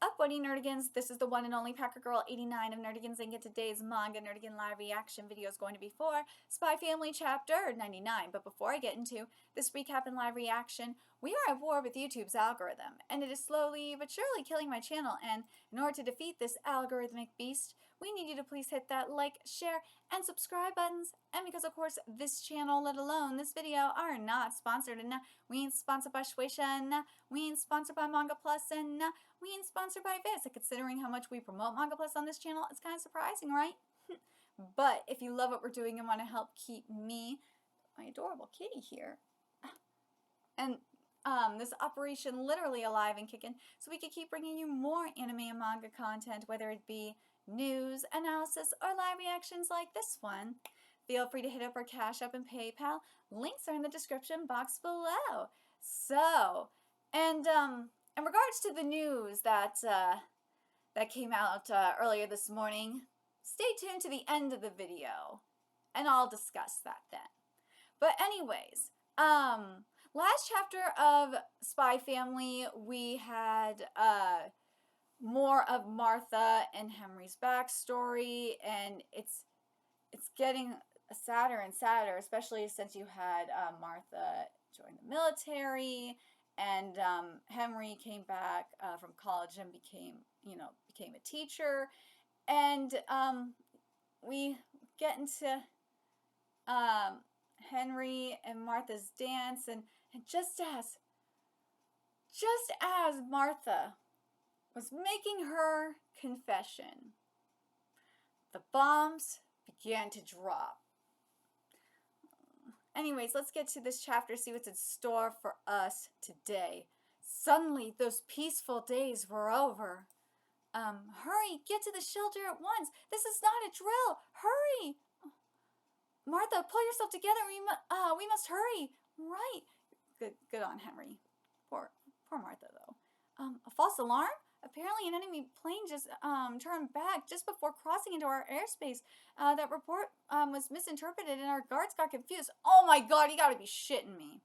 up, Buddy Nerdigans? This is the one and only Packer Girl 89 of Nerdigans, and today's Manga Nerdigan live reaction video is going to be for Spy Family Chapter 99. But before I get into this recap and live reaction, we are at war with YouTube's algorithm, and it is slowly but surely killing my channel. And in order to defeat this algorithmic beast, we need you to please hit that like, share, and subscribe buttons. And because, of course, this channel, let alone this video, are not sponsored, and we ain't sponsored by Shueisha, we ain't sponsored by Manga Plus, and we ain't sponsored by Viz. And considering how much we promote Manga Plus on this channel, it's kind of surprising, right? But if you love what we're doing and want to help keep me, my adorable kitty here, and this operation literally alive and kicking, so we can keep bringing you more anime and manga content, whether it be news, analysis, or live reactions like this one, feel free to hit up our Cash App and PayPal. Links are in the description box below. So, and in regards to the news that that came out earlier this morning, stay tuned to the end of the video, and I'll discuss that then. But anyways, last chapter of Spy Family, we had more of Martha and Henry's backstory, and it's getting sadder and sadder, especially since you had Martha join the military, and Henry came back from college and became a teacher, and we get into Henry and Martha's dance, and just as Martha was making her confession, the bombs began to drop. Anyways, let's get to this chapter, see what's in store for us today. Suddenly, those peaceful days were over. Hurry, get to the shelter at once. This is not a drill. Hurry! Martha, pull yourself together. We must hurry. Right. Good on Henry. Poor Martha, though. A false alarm? Apparently an enemy plane just turned back just before crossing into our airspace. That report was misinterpreted and our guards got confused. Oh my god, you gotta be shitting me.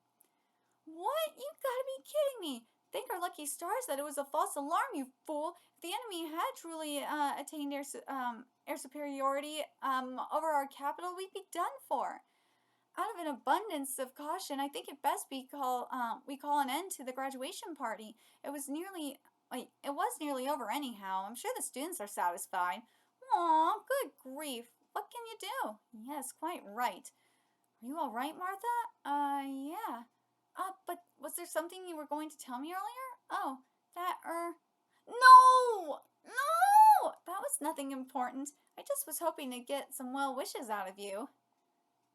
What? You gotta be kidding me. Thank our lucky stars that it was a false alarm, you fool. If the enemy had truly attained air superiority over our capital, we'd be done for. Out of an abundance of caution, I think it best we call an end to the graduation party. It was nearly over anyhow. I'm sure the students are satisfied. Aw, good grief. What can you do? Yes, quite right. Are you all right, Martha? Yeah. But was there something you were going to tell me earlier? Oh, No! No! That was nothing important. I just was hoping to get some well wishes out of you.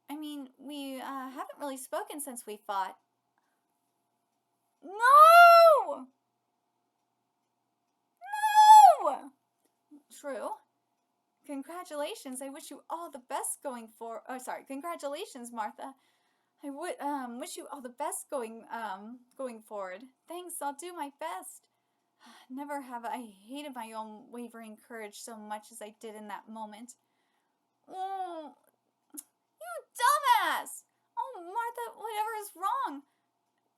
I mean, we haven't really spoken since we fought. No! No! True. Congratulations. I wish you all the best going for. Oh, sorry. Congratulations, Martha. I would wish you all the best going forward. Thanks. I'll do my best. Never have I hated my own wavering courage so much as I did in that moment. Oh. You dumbass! Oh, Martha, whatever is wrong?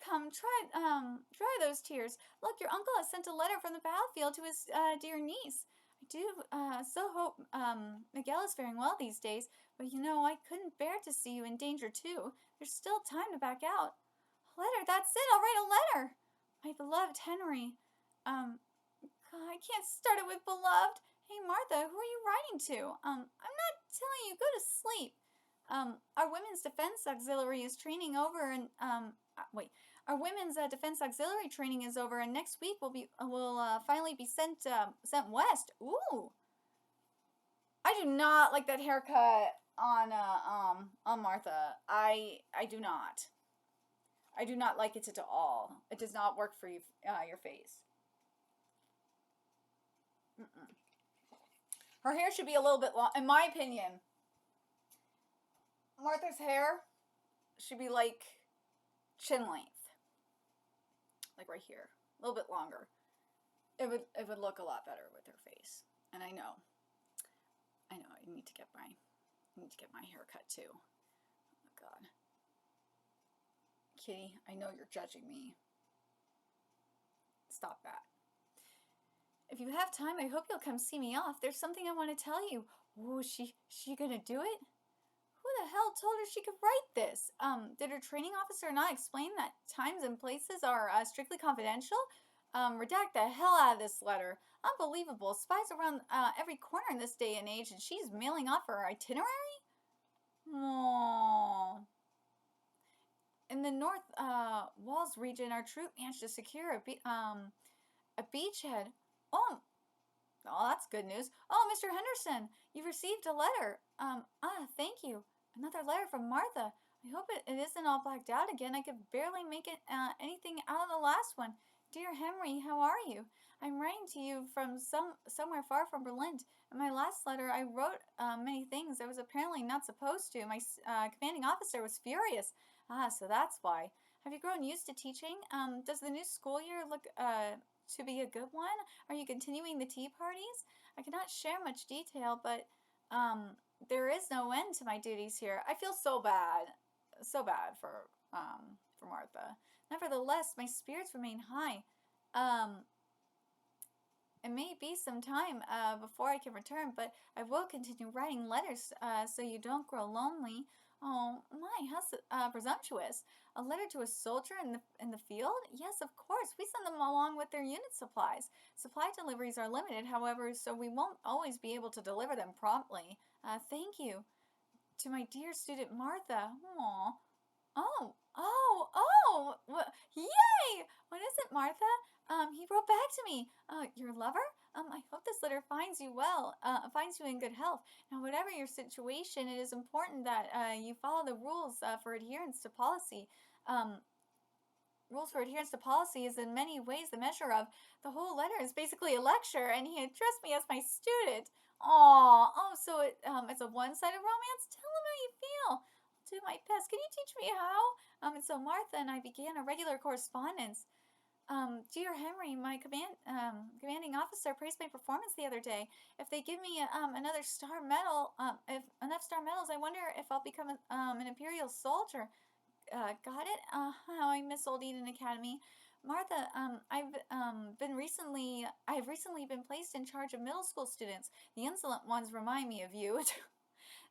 Come, dry those tears. Look, your uncle has sent a letter from the battlefield to his dear niece. I do so hope Miguel is faring well these days, but you know, I couldn't bear to see you in danger too. There's still time to back out. A letter, that's it, I'll write a letter. My beloved Henry. God, I can't start it with beloved. Hey, Martha, who are you writing to? I'm not telling you, go to sleep. Our Women's Defense Auxiliary is training over, and our Women's Defense Auxiliary training is over, and next week we'll finally be sent west. Ooh, I do not like that haircut on Martha. I do not. I do not like it at all. It does not work for you, your face. Her hair should be a little bit long, in my opinion. Martha's hair should be like chin length, like right here, a little bit longer. It would look a lot better with her face. And I know. I need to get my hair cut too. Oh God, Kitty, I know you're judging me. Stop that. If you have time, I hope you'll come see me off. There's something I want to tell you. Oh, she gonna do it? Who the hell told her she could write this? Did her training officer not explain that times and places are strictly confidential? Redact the hell out of this letter. Unbelievable. Spies around every corner in this day and age, and she's mailing off her itinerary? Aww. In the North Walls region, our troop managed to secure a beachhead. Oh, that's good news. Oh, Mr. Henderson, you've received a letter. Thank you. Another letter from Martha. I hope it isn't all blacked out again. I could barely make it anything out of the last one. Dear Henry, how are you? I'm writing to you from somewhere far from Berlin. In my last letter, I wrote many things I was apparently not supposed to. My commanding officer was furious. So that's why. Have you grown used to teaching? Does the new school year look to be a good one? Are you continuing the tea parties? I cannot share much detail, but there is no end to my duties here. I feel so bad for Martha. Nevertheless, my spirits remain high. It may be some time before I can return, but I will continue writing letters so you don't grow lonely. Oh my, how presumptuous! A letter to a soldier in the field? Yes, of course. We send them along with their unit supplies. Supply deliveries are limited, however, so we won't always be able to deliver them promptly. Thank you. To my dear student Martha. Aww. Yay! What is it, Martha? He wrote back to me. Your lover? I hope this letter finds you well, finds you in good health. Now, whatever your situation, it is important that you follow the rules for adherence to policy. Rules for adherence to policy is in many ways the measure of. The whole letter is basically a lecture, and he addressed me as my student. So it's a one-sided romance? Tell him how you feel. I'll do my best. Can you teach me how? And so Martha and I began a regular correspondence. Dear Henry, my commanding officer praised my performance the other day. If they give me another star medal, if enough star medals, I wonder if I'll become an imperial soldier. Got it? How I miss Old Eden Academy. Martha, I've recently been placed in charge of middle school students. The insolent ones remind me of you.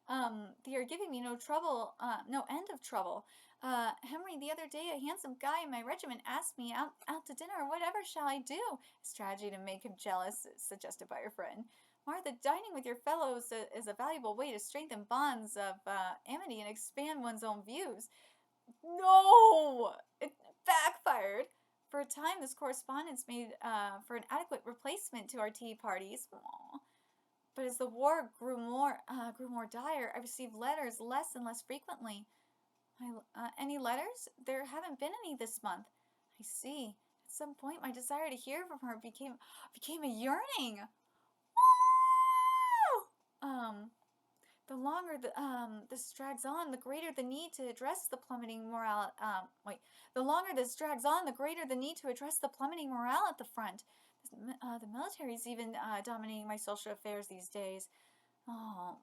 They are giving me no end of trouble. Henry, the other day, a handsome guy in my regiment asked me out to dinner. Whatever shall I do? A strategy to make him jealous, suggested by your friend. Martha, dining with your fellows is a valuable way to strengthen bonds of amity and expand one's own views. No! It backfired. For a time, this correspondence made for an adequate replacement to our tea parties. Aww. But as the war grew more dire, I received letters less and less frequently. Any letters? There haven't been any this month. I see. At some point, my desire to hear from her became a yearning. The longer this drags on, the greater the need to address the plummeting morale. The longer this drags on, the greater the need to address the plummeting morale at the front. The military is even dominating my social affairs these days. Oh,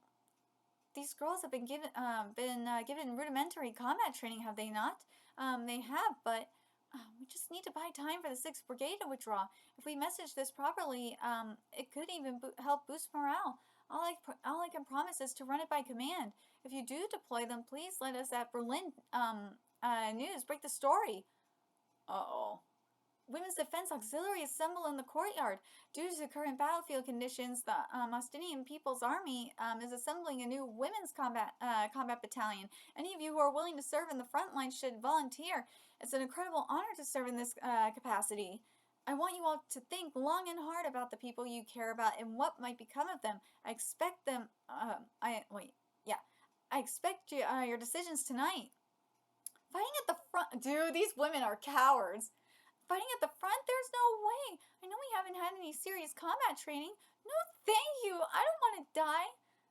these girls have been given rudimentary combat training, have they not? They have, but we just need to buy time for the 6th Brigade to withdraw. If we message this properly, it could even help boost morale. All I can promise is to run it by command. If you do deploy them, please let us at Berlin News break the story. Uh-oh. Women's Defense Auxiliary assemble in the courtyard. Due to current battlefield conditions, the Austinian People's Army is assembling a new women's combat battalion. Any of you who are willing to serve in the front line should volunteer. It's an incredible honor to serve in this capacity. I want you all to think long and hard about the people you care about and what might become of them. I expect them. I expect your decisions tonight. Fighting at the front, dude. These women are cowards. Fighting at the front? There's no way. I know we haven't had any serious combat training. No, thank you. I don't want to die.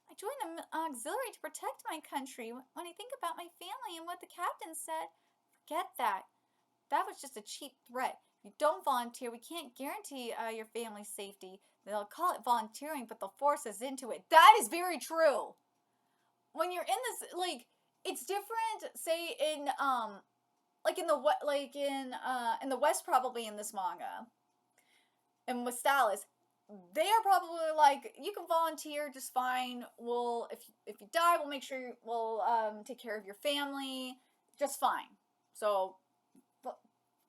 I joined the auxiliary to protect my country. When I think about my family and what the captain said, forget that. That was just a cheap threat. If you don't volunteer, we can't guarantee your family's safety. They'll call it volunteering, but they'll force us into it. That is very true. When you're in this, it's different, say, in the West, probably in this manga, and with Stalis, they are probably like, you can volunteer just fine. We'll, if you die, we'll make sure we'll take care of your family just fine. So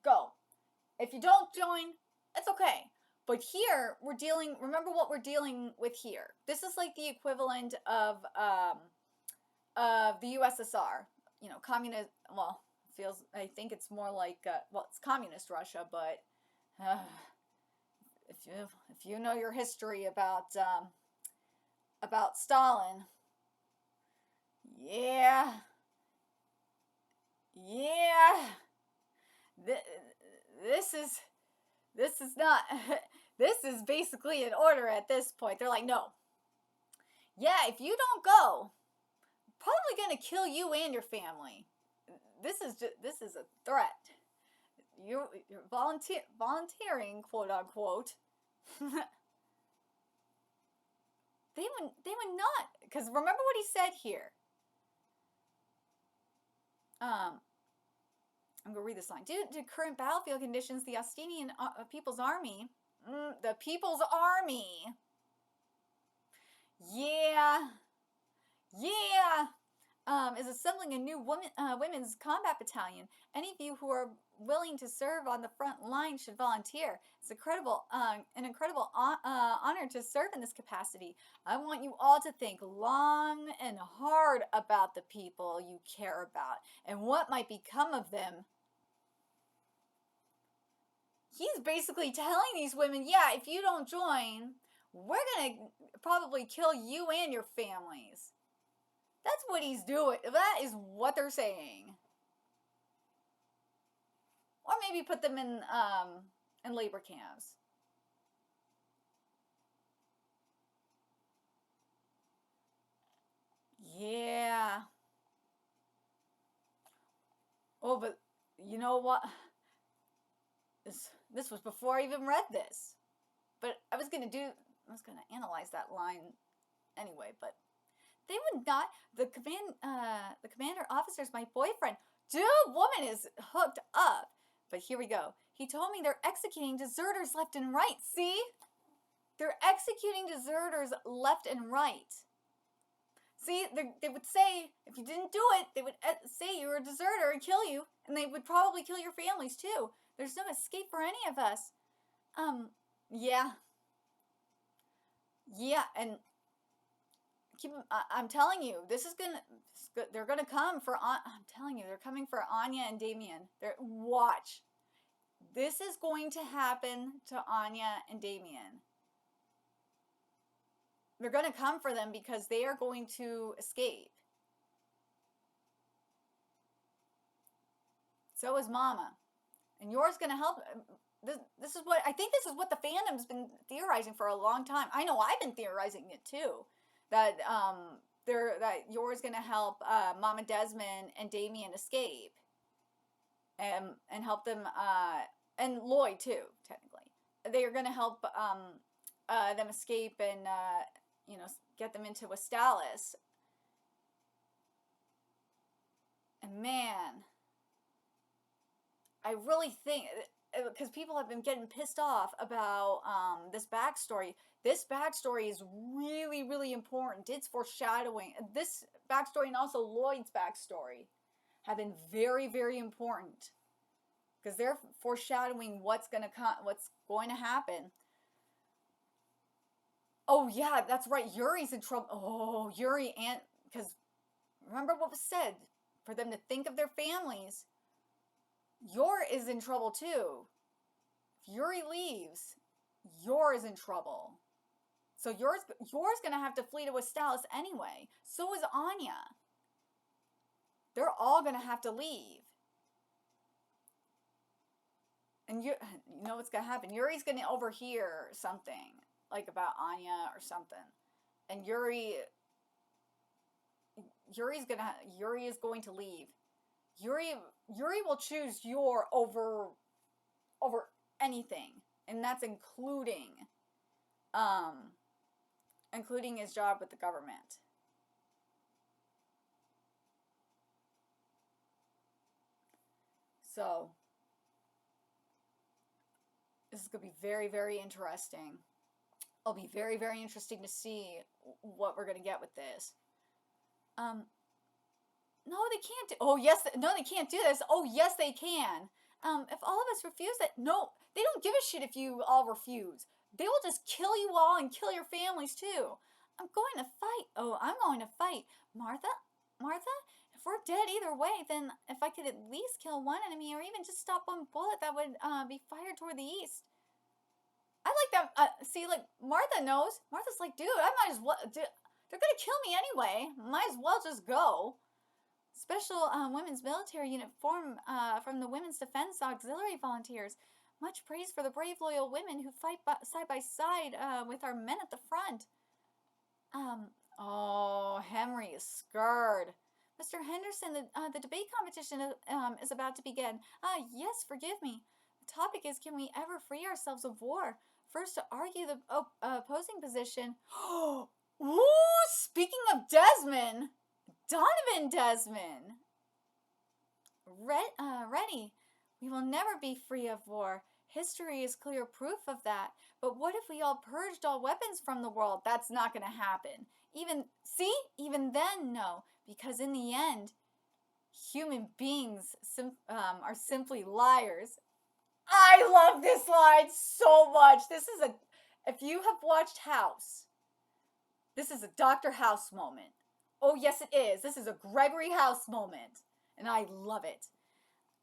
go. If you don't join, it's okay. But here we're dealing. Remember what we're dealing with here. This is like the equivalent of the USSR. You know, communist. Well, feels. I think it's more like well, it's communist Russia, but. If you know your history about Stalin, yeah, this is not this is basically an order at this point. They're like, no, yeah, if you don't go, probably gonna kill you and your family. This is a threat. You're volunteering, quote unquote. They would not, because remember what he said here. I'm gonna read this line. Due to current battlefield conditions, the Austinian People's Army, the People's Army, yeah, is assembling a new women's combat battalion. Any of you who are willing to serve on the front line should volunteer. It's an incredible honor to serve in this capacity. I want you all to think long and hard about the people you care about and what might become of them. He's basically telling these women, yeah, if you don't join, we're gonna probably kill you and your families. That's what he's doing. That is what they're saying. Or maybe put them in labor camps. Yeah. Oh, but you know what? This was before I even read this. But I was gonna analyze that line anyway, but they would not. The commander officer is my boyfriend. Dude, woman is hooked up. But here we go. He told me they're executing deserters left and right. See? They're executing deserters left and right. See, they would say, if you didn't do it, they would say you were a deserter and kill you. And they would probably kill your families too. There's no escape for any of us. Yeah. Yeah, and I'm telling you, they're gonna come for, I'm telling you, they're coming for Anya and Damien. Watch. This is going to happen to Anya and Damien. They're gonna come for them because they are going to escape. So is Mama. And yours gonna help. This is what, I think this is what the fandom's been theorizing for a long time. I know I've been theorizing it too. That yours gonna help Mama Desmond and Damien escape, and help them, and Lloyd too. Technically, they are gonna help them escape and get them into Westalis. And man, I really think, because people have been getting pissed off about this backstory. This backstory is really, really important. It's foreshadowing. This backstory and also Lloyd's backstory have been very, very important because they're foreshadowing what's going to happen. Oh yeah, that's right. Yuri's in trouble. Oh, Yuri, and because remember what was said, for them to think of their families. Yor is in trouble too. If Yuri leaves, Yor is in trouble. So Yor's gonna have to flee to Westalis anyway. So is Anya. They're all gonna have to leave. And you know what's gonna happen? Yuri's gonna overhear something like about Anya or something, and Yuri is going to leave. Yuri will choose Yor over anything, and that's including his job with the government. So this is gonna be very, very interesting. It'll be very, very interesting to see what we're going to get with this. No, they can't do, oh, yes, no, they can't do this. Oh, yes, they can. If all of us refuse it, no, they don't give a shit if you all refuse. They will just kill you all and kill your families too. I'm going to fight. Oh, I'm going to fight. Martha? Martha? If we're dead either way, then if I could at least kill one enemy or even just stop one bullet that would be fired toward the east. I like that. See, like, Martha knows. Martha's like, dude, I might as well. They're going to kill me anyway. Might as well just go. Special women's military unit formed from the Women's Defense Auxiliary Volunteers. Much praise for the brave, loyal women who fight side by side with our men at the front. Oh, Henry is scared. Mr. Henderson, the debate competition is about to begin. Yes, forgive me. The topic is, can we ever free ourselves of war? First, to argue the opposing position. Ooh, speaking of Desmond, Donovan Desmond. Ready. We will never be free of war. History is clear proof of that. But what if we all purged all weapons from the world? That's not going to happen. Even then, no. Because in the end, human beings are simply liars. I love this line so much. If you have watched House, this is a Dr. House moment. Oh, yes, it is. This is a Gregory House moment. And I love it.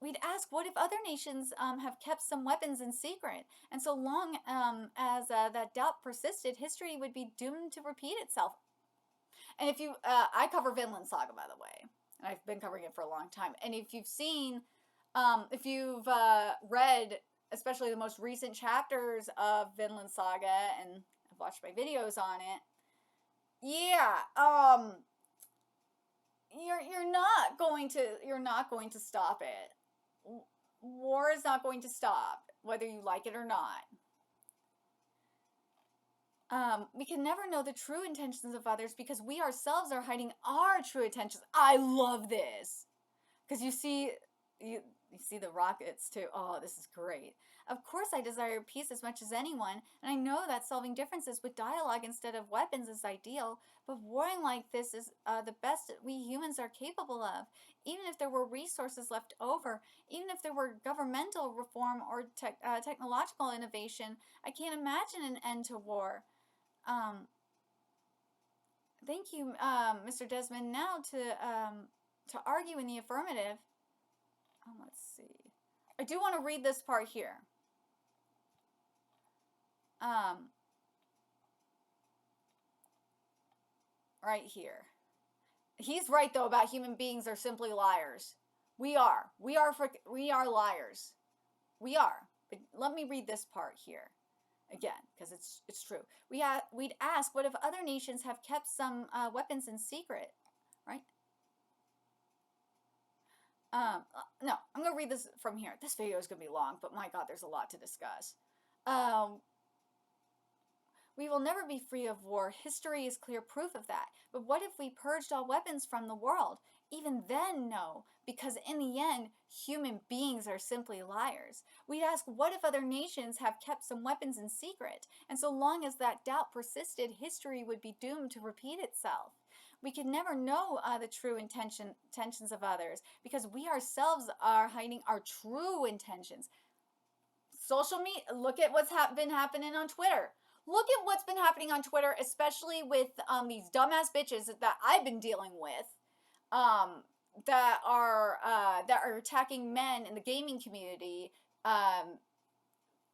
We'd ask, what if other nations have kept some weapons in secret? And so long as that doubt persisted, history would be doomed to repeat itself. And if you, I cover Vinland Saga, by the way. And I've been covering it for a long time. And if you've seen, if you've read, especially the most recent chapters of Vinland Saga, and I've watched my videos on it, yeah, you're not going to stop it. War is not going to stop, whether you like it or not. We can never know the true intentions of others because we ourselves are hiding our true intentions. I love this. Because you see the rockets too. Oh, this is great. Of course I desire peace as much as anyone, and I know that solving differences with dialogue instead of weapons is ideal, but warring like this is the best we humans are capable of. Even if there were resources left over, even if there were governmental reform or technological innovation, I can't imagine an end to war. Thank you, Mr. Desmond. Now to argue in the affirmative. Let's see. I do want to read this part here. Right here. He's right though about human beings are simply liars. We are liars. We are. But let me read this part here again, because it's true. We'd ask, what if other nations have kept some weapons in secret, right? No, I'm gonna read this from here. This video is gonna be long, but my God, there's a lot to discuss. We will never be free of war. History is clear proof of that. But what if we purged all weapons from the world? Even then, no, because in the end, human beings are simply liars. We'd ask, what if other nations have kept some weapons in secret? And so long as that doubt persisted, history would be doomed to repeat itself. We can never know the true intentions of others because we ourselves are hiding our true intentions. Social media, look at what's been happening on Twitter. Look at what's been happening on Twitter, especially with these dumbass bitches that I've been dealing with, that are attacking men in the gaming community,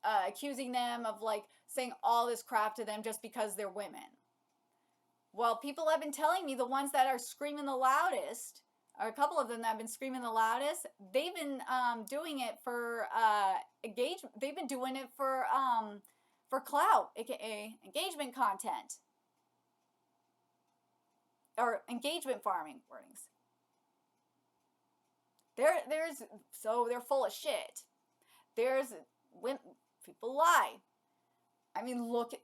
accusing them of like saying all this crap to them just because they're women. Well, people have been telling me the ones that are screaming the loudest, or a couple of them that have been screaming the loudest, they've been doing it for engagement. They've been doing it for clout, aka engagement content, or engagement farming wordings. They're full of shit. People lie. I mean, look at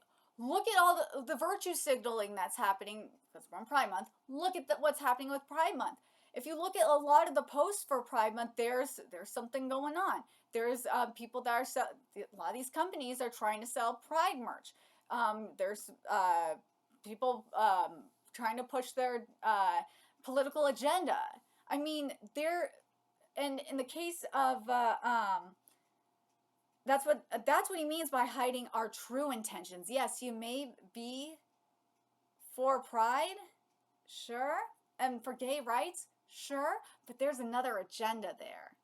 all the virtue signaling that's happening, because we're on Pride Month. Look at what's happening with Pride Month. If you look at a lot of the posts for Pride Month, there's something going on. There's people that a lot of these companies are trying to sell Pride merch. There's people trying to push their political agenda. I mean, and in the case of that's what he means by hiding our true intentions. Yes, you may be for pride, sure, and for gay rights, sure, but there's another agenda there.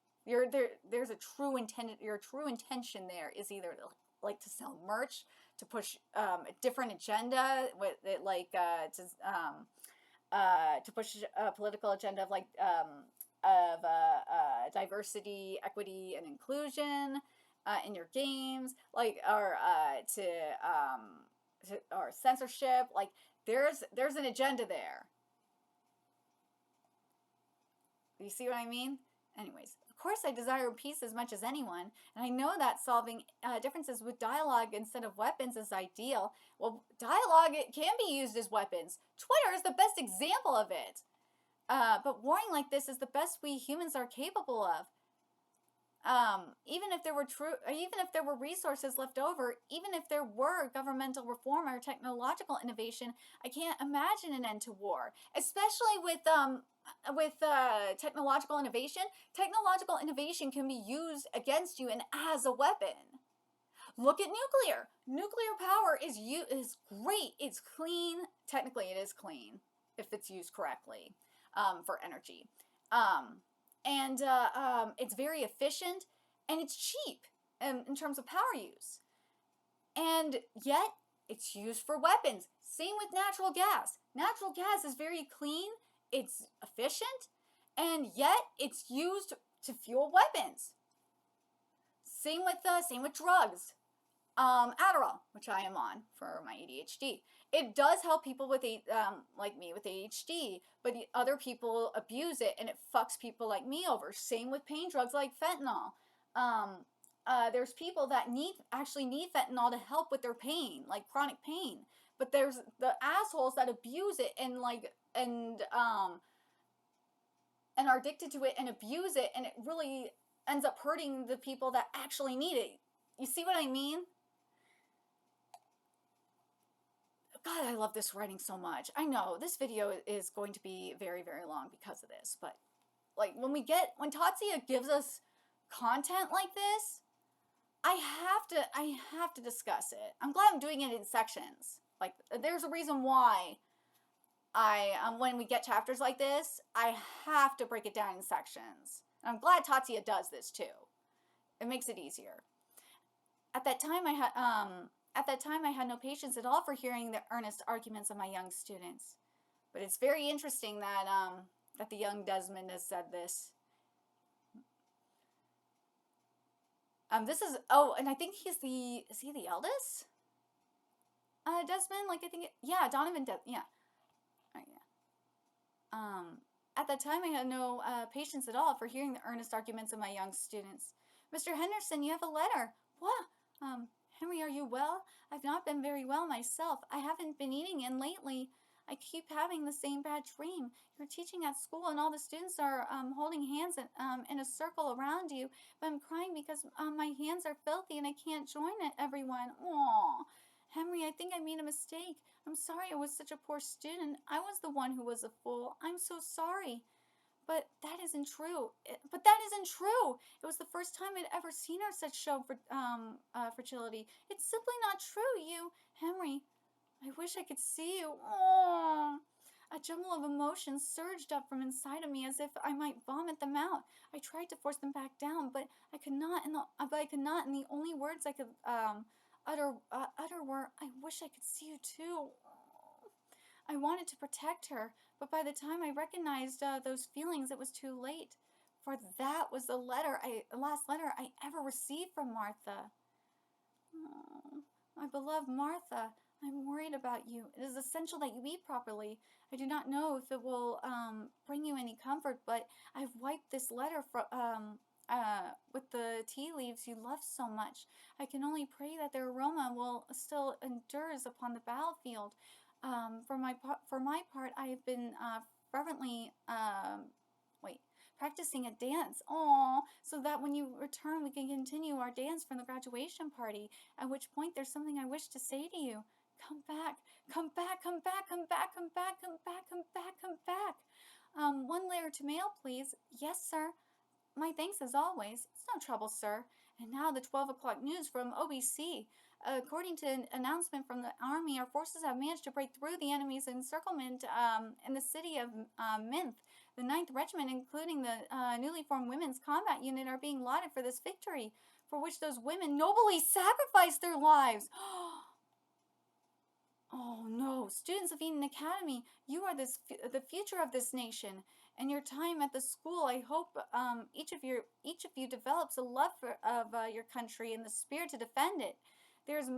There's a true intent. Your true intention there is either like to sell merch, to push a different agenda with it, like to push a political agenda of diversity, equity, and inclusion in your games, like or censorship. Like there's an agenda there. You see what I mean? Anyways, of course I desire peace as much as anyone, and I know that solving differences with dialogue instead of weapons is ideal. Well, dialogue, it can be used as weapons. Twitter is the best example of it. But warring like this is the best we humans are capable of. Even if there were resources left over, even if there were governmental reform or technological innovation, I can't imagine an end to war. Especially with technological innovation. Technological innovation can be used against you and as a weapon. Look at nuclear. Nuclear power is great. It's clean. Technically, it is clean if it's used correctly for energy. And it's very efficient, and it's cheap in terms of power use. And yet, it's used for weapons. Same with natural gas. Natural gas is very clean, it's efficient, and yet it's used to fuel weapons. Same with drugs. Adderall, which I am on for my ADHD. It does help people with like me with ADHD, but other people abuse it and it fucks people like me over. Same with pain drugs like fentanyl. There's people that actually need fentanyl to help with their pain, like chronic pain. But there's the assholes that abuse it and are addicted to it and abuse it, and it really ends up hurting the people that actually need it. You see what I mean? God, I love this writing so much. I know this video is going to be very, very long because of this, but like when Tatsuya gives us content like this, I have to discuss it. I'm glad I'm doing it in sections. Like there's a reason why when we get chapters like this, I have to break it down in sections. And I'm glad Tatsuya does this too. It makes it easier. At that time, I had no patience at all for hearing the earnest arguments of my young students. But it's very interesting that the young Desmond has said this. And I think is he the eldest? Desmond, like I think, yeah, Donovan, yeah. Oh, yeah. At that time, I had no patience at all for hearing the earnest arguments of my young students. Mr. Henderson, you have a letter. What? Henry, are you well? I've not been very well myself. I haven't been eating, and lately I keep having the same bad dream. You're teaching at school, and all the students are holding hands in a circle around you, but I'm crying because my hands are filthy and I can't join everyone. Aww. Henry, I think I made a mistake. I'm sorry I was such a poor student. I was the one who was a fool. I'm so sorry. But that isn't true. It was the first time I'd ever seen her such show for fragility. It's simply not true. Henry, I wish I could see you. Aww. A jumble of emotions surged up from inside of me as if I might vomit them out. I tried to force them back down, but I could not. And the only words I could utter were, "I wish I could see you too." I wanted to protect her, but by the time I recognized those feelings, it was too late. For that was the last letter I ever received from Martha. Oh, my beloved Martha, I'm worried about you. It is essential that you eat properly. I do not know if it will bring you any comfort, but I've wiped this letter with the tea leaves you love so much. I can only pray that their aroma will still endures upon the battlefield. For my part, I have been practicing a dance. Aww, so that when you return, we can continue our dance from the graduation party, at which point there's something I wish to say to you. Come back, come back, come back, come back, come back, come back, come back, come back. One layer to mail, please. Yes, sir. My thanks as always. It's no trouble, sir. And now the 12 o'clock news from OBC. According to an announcement from the Army, our forces have managed to break through the enemy's encirclement in the city of Minth. The 9th Regiment, including the newly formed Women's Combat Unit, are being lauded for this victory, for which those women nobly sacrificed their lives. Oh no, students of Eden Academy, you are the future of this nation. And your time at the school, I hope each of you develops a love of your country and the spirit to defend it. There's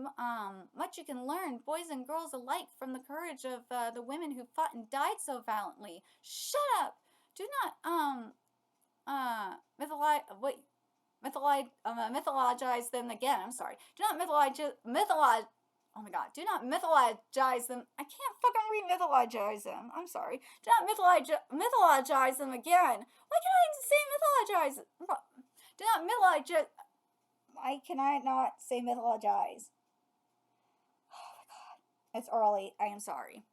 much you can learn, boys and girls alike, from the courage of the women who fought and died so valiantly. Shut up! Do not mythologize them again. I'm sorry. Do not mythologize. Oh my god, do not mythologize them. I can't fucking re-mythologize them. I'm sorry. Do not mythologize them again. Why can't I say mythologize? Do not mythologize. Why can I not say mythologize? Oh my god. It's early. I am sorry.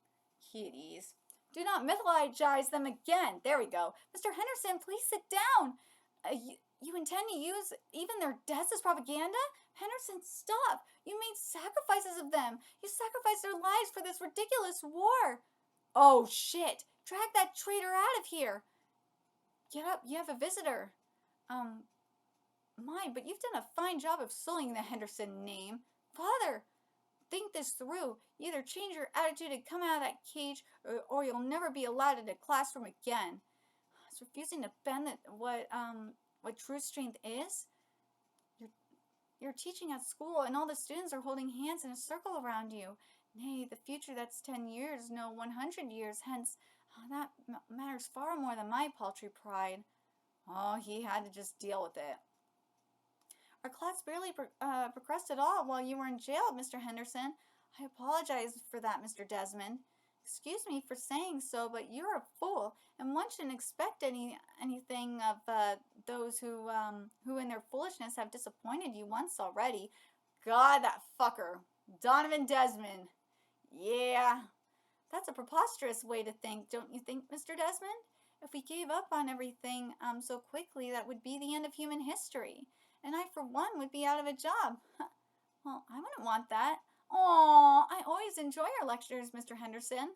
Kitties. Do not mythologize them again. There we go. Mr. Henderson, please sit down. You intend to use even their deaths as propaganda? Henderson, stop! You made sacrifices of them. You sacrificed their lives for this ridiculous war. Oh, shit. Drag that traitor out of here. Get up. You have a visitor. But you've done a fine job of sullying the Henderson name. Father, think this through. Either change your attitude and come out of that cage, or you'll never be allowed in a classroom again. It's refusing to bend what true strength is. You're teaching at school, and all the students are holding hands in a circle around you. Nay, the future that's 10 years, no 100 years, hence, that matters far more than my paltry pride. Oh, he had to just deal with it. Our class barely progressed at all while you were in jail, Mr. Henderson. I apologize for that, Mr. Desmond. Excuse me for saying so, but you're a fool, and one shouldn't expect anything of those who in their foolishness have disappointed you once already. God, that fucker. Donovan Desmond. Yeah. That's a preposterous way to think, don't you think, Mr. Desmond? If we gave up on everything so quickly, that would be the end of human history. And I, for one, would be out of a job. Well, I wouldn't want that. Aw, I always enjoy your lectures, Mr. Henderson.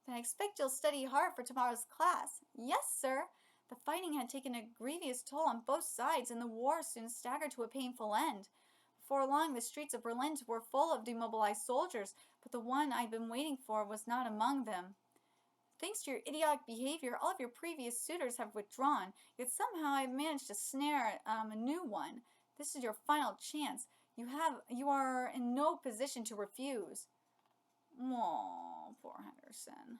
Then I expect you'll study hard for tomorrow's class. Yes, sir. The fighting had taken a grievous toll on both sides, and the war soon staggered to a painful end. Before long, the streets of Berlin were full of demobilized soldiers, but the one I'd been waiting for was not among them. Thanks to your idiotic behavior, all of your previous suitors have withdrawn, yet somehow I've managed to snare a new one. This is your final chance. You are in no position to refuse. Oh, poor Henderson.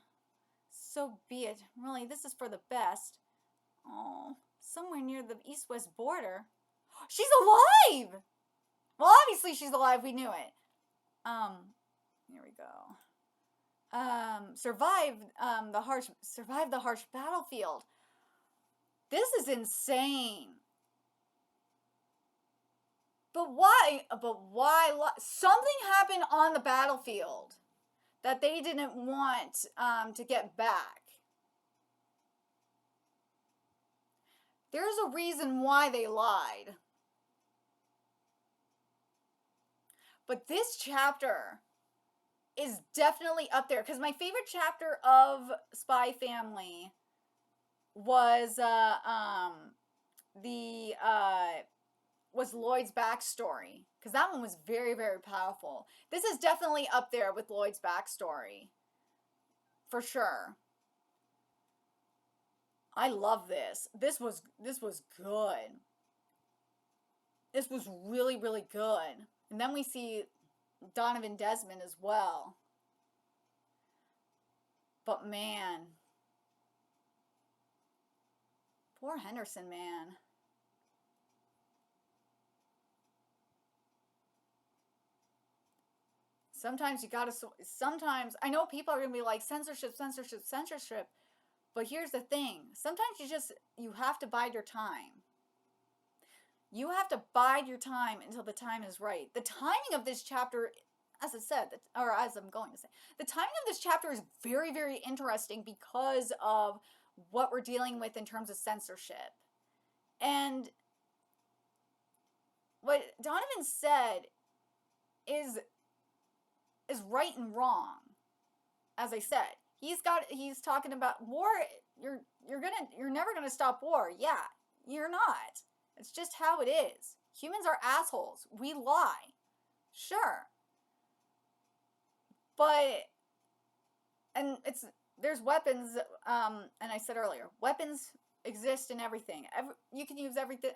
So be it. Really, this is for the best. Oh, somewhere near the east-west border. She's alive! Well, obviously she's alive. We knew it. Here we go. Survive the harsh battlefield. This is insane. But why? Something happened on the battlefield that they didn't want to get back. There's a reason why they lied. But this chapter is definitely up there, because my favorite chapter of Spy Family was Lloyd's backstory, because that one was very, very powerful. This is definitely up there with Lloyd's backstory, for sure. I love this. This was good. This was really, really good. And then we see Donovan Desmond as well. But man, poor Henderson, man. Sometimes I know people are going to be like, censorship, censorship, censorship. But here's the thing. Sometimes you have to bide your time. You have to bide your time until the time is right. The timing of this chapter, as I said, or as I'm going to say, the timing of this chapter is very, very interesting because of what we're dealing with in terms of censorship. And what Donovan said is right and wrong. As I said, he's talking about war. You're never gonna stop war. Yeah, you're not. It's just how it is. Humans are assholes. We lie. Sure. But, and there's weapons, and I said earlier, weapons exist in everything. You can use everything,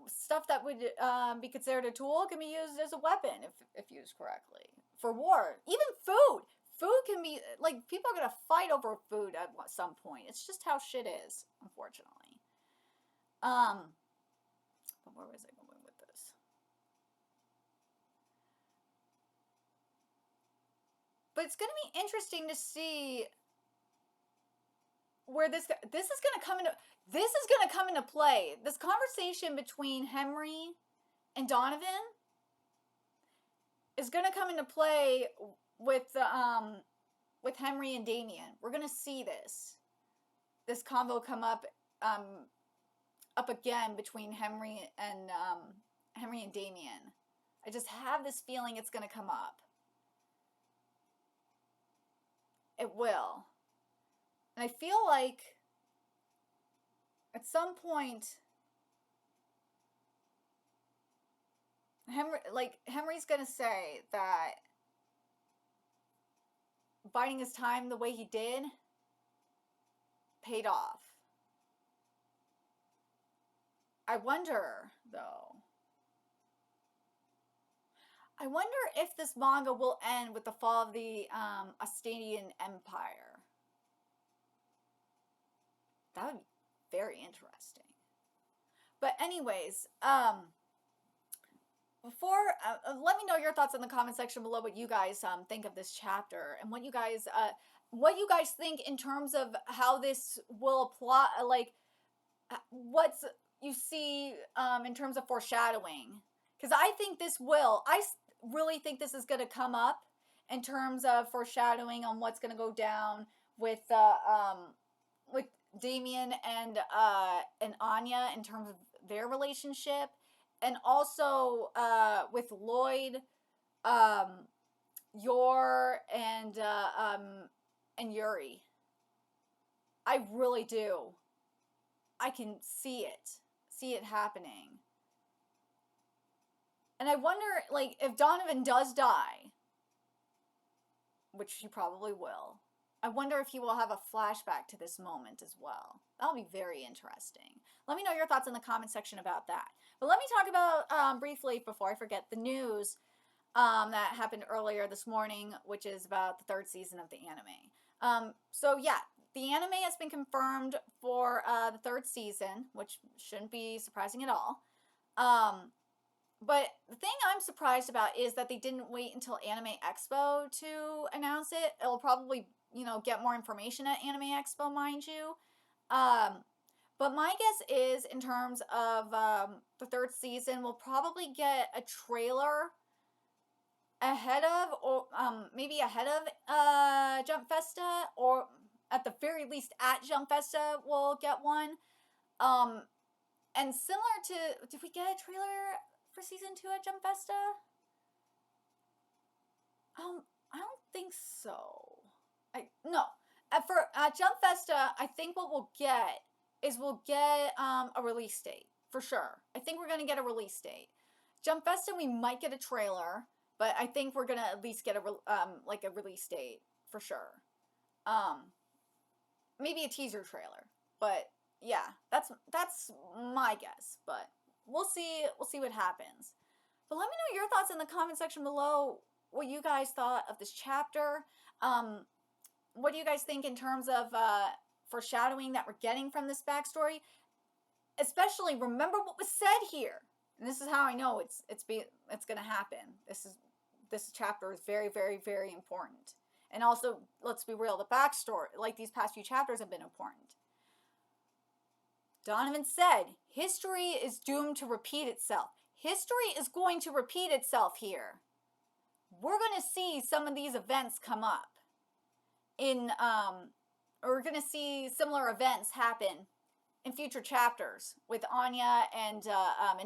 stuff that would be considered a tool can be used as a weapon if used correctly. For war. Even food. Food can be, like, people are gonna fight over food at some point. It's just how shit is, unfortunately. But where was I going with this? But it's gonna be interesting to see where this is gonna come into play. This conversation between Henry and Donovan is gonna come into play with Henry and Damien. We're gonna see this convo come up again between Henry and Damien. I just have this feeling it's gonna come up. It will. And I feel like at some point Henry's gonna say that biding his time the way he did paid off. I wonder, though. I wonder if this manga will end with the fall of the Astadian Empire. That would be very interesting. But anyways, let me know your thoughts in the comment section below. What you guys think of this chapter, and what you guys think in terms of how this will apply, like what's you see in terms of foreshadowing. Because I think I really think this is going to come up in terms of foreshadowing on what's going to go down with Damien and Anya in terms of their relationship, and also with Lloyd, Yor, and Yuri. I really do. I can see it happening. And I wonder, like, if Donovan does die, which he probably will, I wonder if he will have a flashback to this moment as well. That'll be very interesting. Let me know your thoughts in the comment section about that. But let me talk about, briefly, before I forget, the news that happened earlier this morning, which is about the 3rd season of the anime. So yeah, the anime has been confirmed for the 3rd season, which shouldn't be surprising at all. But the thing I'm surprised about is that they didn't wait until Anime Expo to announce it. It'll probably, get more information at Anime Expo, mind you. But my guess is, in terms of the 3rd season, we'll probably get a trailer ahead of, or maybe ahead of Jump Festa, or at the very least at Jump Festa we'll get one. And similar to, did we get a trailer for season 2 at Jump Festa? I don't think so. No. At Jump Festa, I think what we'll get is a release date for sure. I think we're gonna get a release date. Jump Festa, we might get a trailer, but I think we're gonna at least get a release date for sure. Maybe a teaser trailer, but yeah, that's my guess. But we'll see what happens. But let me know your thoughts in the comment section below. What you guys thought of this chapter. What do you guys think in terms of foreshadowing that we're getting from this backstory? Especially, remember what was said here. And this is how I know it's going to happen. This chapter is very, very, very important. And also, let's be real, the backstory, like these past few chapters, have been important. Donovan said, history is doomed to repeat itself. History is going to repeat itself here. We're going to see some of these events come up. We're going to see similar events happen in future chapters with Anya and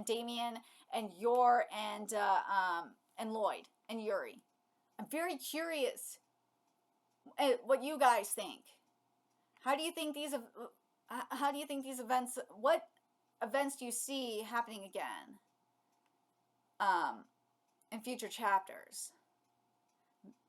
Damien and Yor and Lloyd and Yuri. I'm very curious what you guys think. How do you think these events? What events do you see happening again? In future chapters.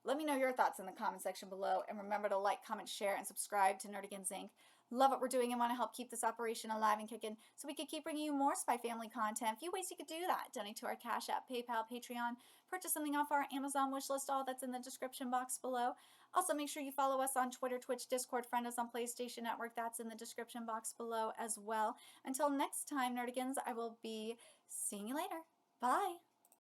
Let me know your thoughts in the comment section below, and remember to like, comment, share, and subscribe to Nerdigans Inc. Love what we're doing and want to help keep this operation alive and kicking so we can keep bringing you more Spy Family content. A few ways you could do that: donate to our Cash App, PayPal, Patreon, purchase something off our Amazon wishlist, all that's in the description box below. Also, make sure you follow us on Twitter, Twitch, Discord, friend us on PlayStation Network, that's in the description box below as well. Until next time, Nerdigans, I will be seeing you later. Bye!